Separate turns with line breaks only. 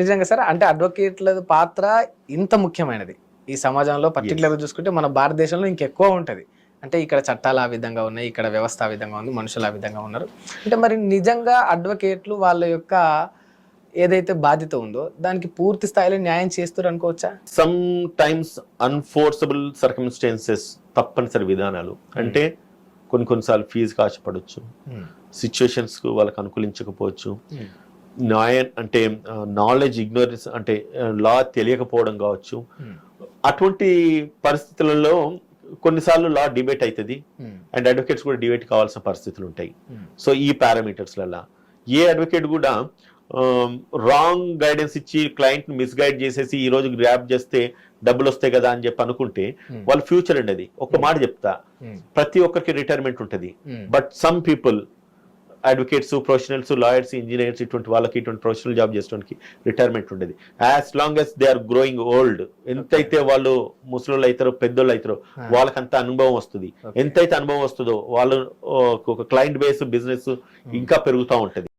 నిజంగా సార్, అంటే అడ్వకేట్ల పాత్ర ఇంత ముఖ్యమైనది ఈ సమాజంలో, పర్టికులర్గా చూసుకుంటే మన భారతదేశంలో ఇంకెక్కువ ఉంటుంది. అంటే ఇక్కడ చట్టాలు ఆ విధంగా ఉన్నాయి, ఇక్కడ వ్యవస్థ ఆ విధంగా ఉంది, మనుషులు ఆ విధంగా ఉన్నారు. అంటే మరి నిజంగా అడ్వకేట్లు వాళ్ళ యొక్క ఏదైతే బాధ్యత ఉందో దానికి పూర్తి స్థాయిలో న్యాయం చేస్తారు అనుకోవచ్చా?
సమ్ టైమ్స్ అన్ఫోర్సబుల్ సర్కమ్స్టాన్సెస్, తప్పనిసరి విధానాలు అంటే కొన్నిసార్లు ఫీజు కాచపడవచ్చు, సిచ్యువేషన్స్ కు వాళ్ళకి అనుకూలించకపోవచ్చు, న్యాయం అంటే నాలెడ్జ్ ఇగ్నోరెన్స్ అంటే లా తెలియకపోవడం కావచ్చు. అటువంటి పరిస్థితులలో కొన్నిసార్లు లా డిబేట్ అవుతుంది అండ్ అడ్వకేట్స్ కూడా డిబేట్ కావాల్సిన పరిస్థితులు ఉంటాయి. సో ఈ పారామీటర్స్లలో ఏ అడ్వకేట్ కూడా రాంగ్ గైడెన్స్ ఇచ్చి క్లయింట్ మిస్గైడ్ చేసేసి ఈ రోజు గ్రాప్ చేస్తే డబ్బులు వస్తాయి కదా అని చెప్పి అనుకుంటే వాళ్ళ ఫ్యూచర్ అండి అది. ఒక మాట చెప్తా, ప్రతి ఒక్కరికి రిటైర్మెంట్ ఉంటుంది, but some people advocates, professionals, lawyers, engineers ఇటువంటి వాళ్ళకి ఇటువంటి ప్రొఫెషనల్ జాబ్ చేసడానికి రిటైర్మెంట్ ఉండేది. As long as they are growing old, ఎంతైతే వాళ్ళు ముసలోళ్ళు అవుతారో పెద్దోళ్ళు అవుతారో వాళ్ళకి అంత అనుభవం వస్తుంది. ఎంతైతే అనుభవం వస్తుందో వాళ్ళు ఒక క్లయింట్ బేస్ బిజినెస్ ఇంకా పెరుగుతూ ఉంటది.